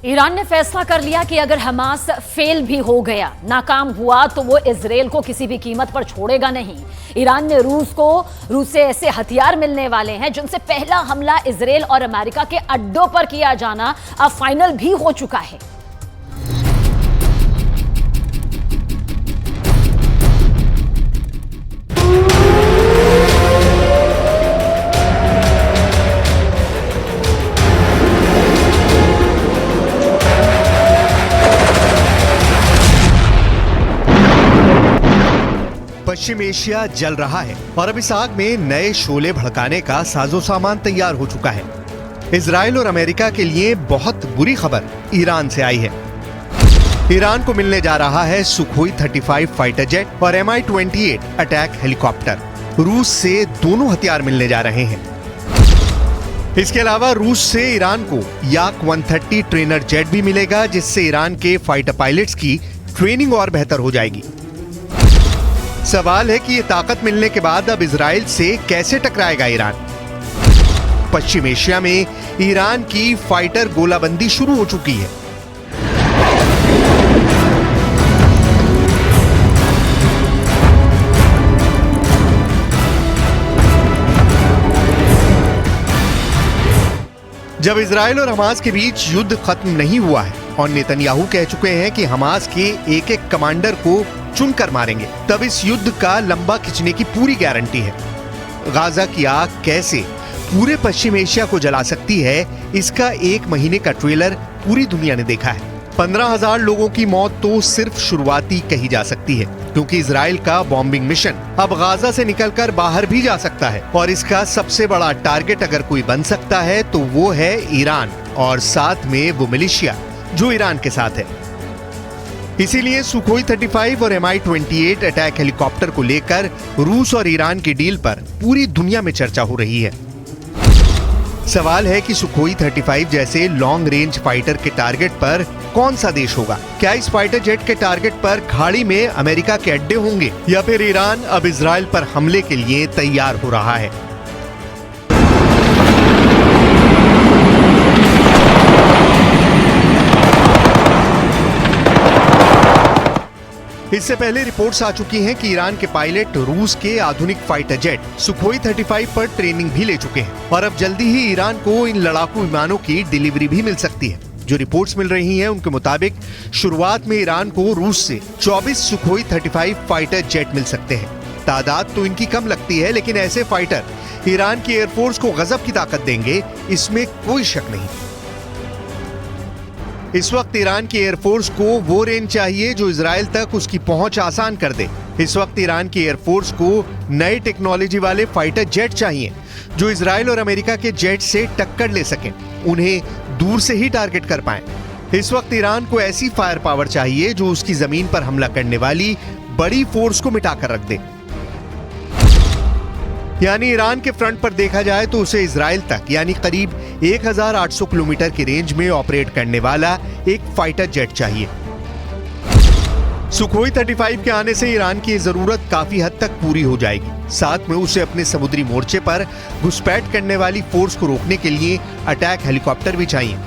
Iran ने फैसला कर लिया कि अगर हमास फेल भी हो गया, नाकाम हुआ, तो वो इजराइल को किसी भी कीमत पर छोड़ेगा नहीं। ईरान ने रूस से ऐसे हथियार मिलने वाले हैं जिनसे पहला हमला इजराइल और अमेरिका के अड्डों पर किया जाना अब फाइनल भी हो चुका है। पश्चिम एशिया जल रहा है और अब इस आग में नए शोले भड़काने का साजो सामान तैयार हो चुका है। इजराइल और अमेरिका के लिए बहुत बुरी खबर ईरान से आई है। ईरान को मिलने जा रहा है सुखोई 35 फाइटर जेट और Mi-28 अटैक हेलीकॉप्टर। रूस से दोनों हथियार मिलने जा रहे हैं। इसके अलावा रूस से ईरान को याक 130 ट्रेनर जेट भी मिलेगा, जिससे ईरान के फाइटर पायलट्स की ट्रेनिंग और बेहतर हो जाएगी। सवाल है कि ये ताकत मिलने के बाद अब इजराइल से कैसे टकराएगा ईरान। पश्चिम एशिया में ईरान की फाइटर गोलाबंदी शुरू हो चुकी है। जब इजराइल और हमास के बीच युद्ध खत्म नहीं हुआ है और नेतन्याहू कह चुके हैं कि हमास के एक एक कमांडर को चुनकर मारेंगे, तब इस युद्ध का लंबा खिंचने की पूरी गारंटी है। गाजा की आग कैसे पूरे पश्चिम एशिया को जला सकती है, इसका 1 महीने का ट्रेलर पूरी दुनिया ने देखा है। 15,000 लोगों की मौत तो सिर्फ शुरुआती कही जा सकती है, क्योंकि इजराइल का बॉम्बिंग मिशन अब गाजा से निकलकर बाहर भी जा सकता है और इसका सबसे बड़ा टारगेट अगर कोई बन सकता है तो वो है ईरान और साथ में वो मिलिशिया जो ईरान के साथ है। इसीलिए सुखोई 35 और Mi-28 अटैक हेलीकॉप्टर को लेकर रूस और ईरान की डील पर पूरी दुनिया में चर्चा हो रही है। सवाल है कि सुखोई 35 जैसे लॉन्ग रेंज फाइटर के टारगेट पर कौन सा देश होगा? क्या इस फाइटर जेट के टारगेट पर खाड़ी में अमेरिका के अड्डे होंगे, या फिर ईरान अब इजराइल पर हमले के लिए तैयार हो रहा है? इससे पहले रिपोर्ट्स आ चुकी हैं कि ईरान के पायलट रूस के आधुनिक फाइटर जेट सुखोई 35 पर ट्रेनिंग भी ले चुके हैं और अब जल्दी ही ईरान को इन लड़ाकू विमानों की डिलीवरी भी मिल सकती है। जो रिपोर्ट्स मिल रही हैं उनके मुताबिक शुरुआत में ईरान को रूस से 24 सुखोई 35 फाइटर जेट मिल सकते हैं। तादाद तो इनकी कम लगती है, लेकिन ऐसे फाइटर ईरान की एयरफोर्स को गजब की ताकत देंगे, इसमें कोई शक नहीं। इस वक्त ईरान की एयरफोर्स को वो रेंज चाहिए जो इजराइल तक उसकी पहुंच आसान कर दे। इस वक्त ईरान की एयरफोर्स को नई टेक्नोलॉजी वाले फाइटर जेट चाहिए जो इजराइल और अमेरिका के जेट से टक्कर ले सकें, उन्हें दूर से ही टारगेट कर पाएं। इस वक्त ईरान को ऐसी फायर पावर चाहिए जो उसकी जमीन पर हमला करने वाली बड़ी फोर्स को मिटाकर रख दे। यानी ईरान के फ्रंट पर देखा जाए तो उसे इजराइल तक यानी करीब 1800 किलोमीटर की रेंज में ऑपरेट करने वाला एक फाइटर जेट चाहिए। सुखोई 35 के आने से ईरान की जरूरत काफी हद तक पूरी हो जाएगी। साथ में उसे अपने समुद्री मोर्चे पर घुसपैठ करने वाली फोर्स को रोकने के लिए अटैक हेलीकॉप्टर भी चाहिए।